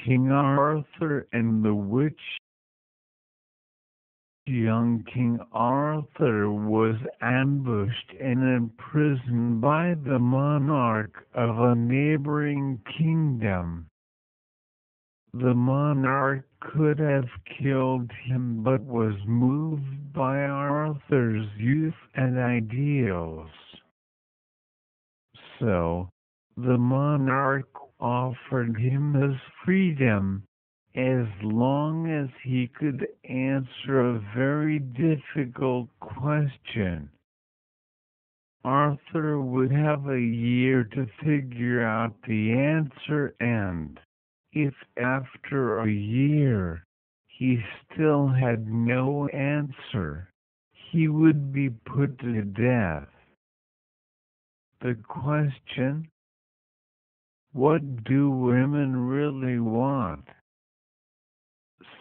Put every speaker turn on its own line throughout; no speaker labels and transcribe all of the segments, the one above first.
King Arthur and the Witch. Young King Arthur was ambushed and imprisoned by the monarch of a neighboring kingdom. The monarch could have killed him, but was moved by Arthur's youth and ideals. So, the monarch offered him his freedom, as long as he could answer a very difficult question. Arthur would have a year to figure out the answer, and if after a year he still had no answer, he would be put to death. The question: what do women really want?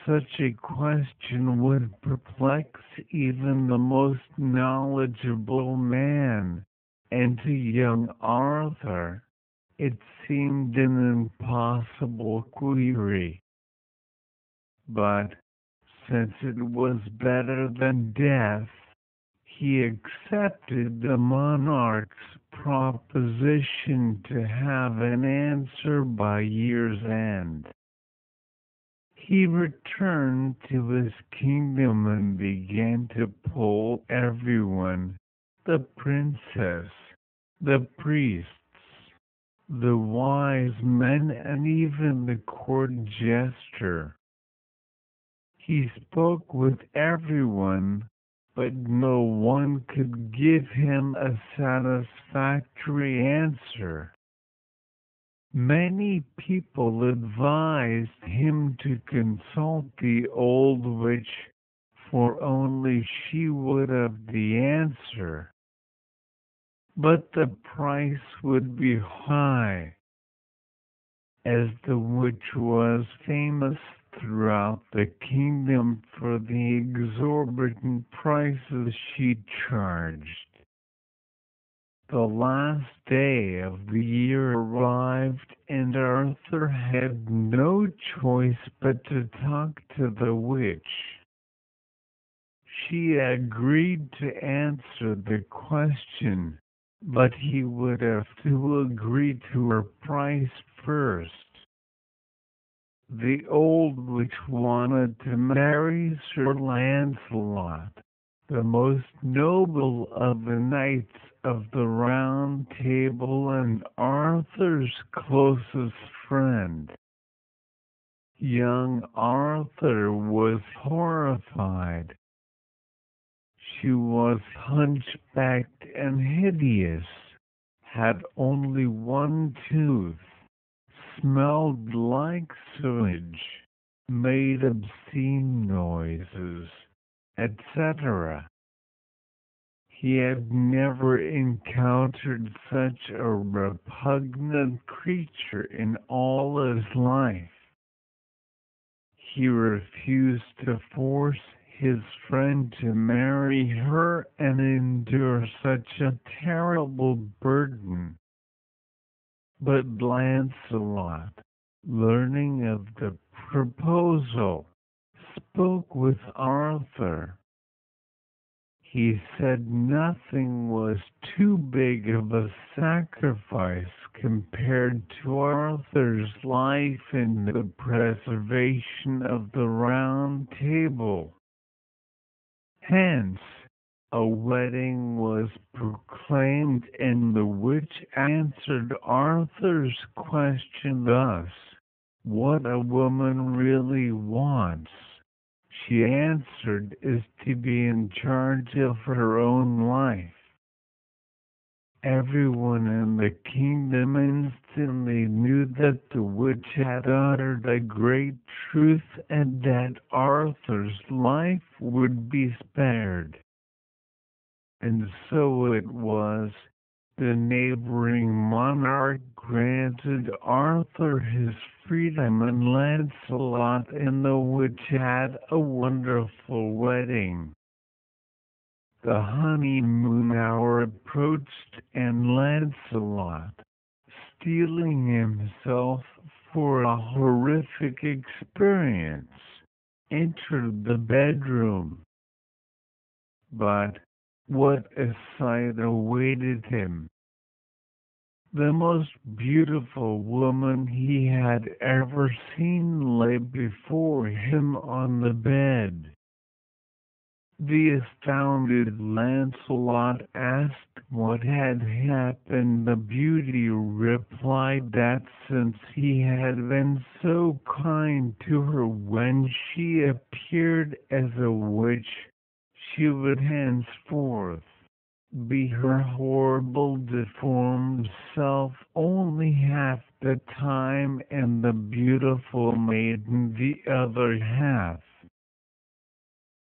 Such a question would perplex even the most knowledgeable man, and to young Arthur it seemed an impossible query. But, since it was better than death, he accepted the monarch's proposition to have an answer by year's end. He returned to his kingdom and began to poll everyone: the princess, the priests, the wise men, and even the court jester. He spoke with everyone, but no one could give him a satisfactory answer. Many people advised him to consult the old witch, for only she would have the answer. But the price would be high, as the witch was famous throughout the kingdom for the exorbitant prices she charged. The last day of the year arrived, and Arthur had no choice but to talk to the witch. She agreed to answer the question, but he would have to agree to her price first. The old witch wanted to marry Sir Lancelot, the most noble of the knights of the Round Table and Arthur's closest friend. Young Arthur was horrified. She was hunchbacked and hideous, had only one tooth, smelled like sewage, made obscene noises, etc. He had never encountered such a repugnant creature in all his life. He refused to force his friend to marry her and endure such a terrible burden. But Lancelot, learning of the proposal, spoke with Arthur. He said nothing was too big of a sacrifice compared to Arthur's life and the preservation of the Round Table. Hence, a wedding was proclaimed, and the witch answered Arthur's question thus: what a woman really wants, she answered, is to be in charge of her own life. Everyone in the kingdom instantly knew that the witch had uttered a great truth and that Arthur's life would be spared. And so it was. The neighboring monarch granted Arthur his freedom, and Lancelot and the witch had a wonderful wedding. The honeymoon hour approached, and Lancelot, steeling himself for a horrific experience, entered the bedroom. But what a sight awaited him! The most beautiful woman he had ever seen lay before him on the bed. The astounded Lancelot asked what had happened. The beauty replied that since he had been so kind to her when she appeared as a witch, she would henceforth be her horrible deformed self only half the time, and the beautiful maiden the other half.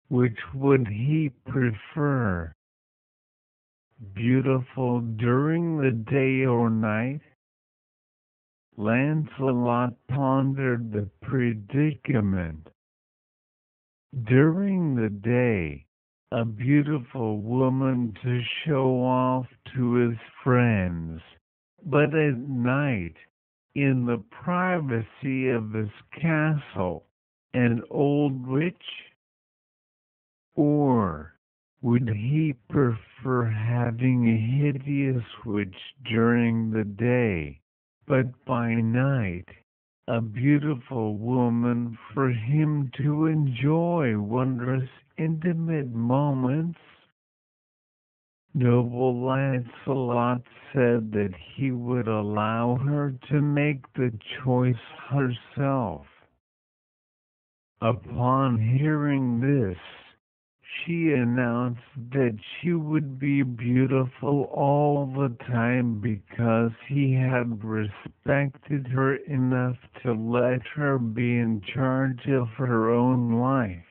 Which would he prefer? Beautiful during the day or night? Lancelot pondered the predicament. During the day, a beautiful woman to show off to his friends, but at night, in the privacy of his castle, an old witch? Or would he prefer having a hideous witch during the day, but by night a beautiful woman for him to enjoy wondrous intimate moments? Noble Lancelot said that he would allow her to make the choice herself. Upon hearing this, she announced that she would be beautiful all the time because he had respected her enough to let her be in charge of her own life.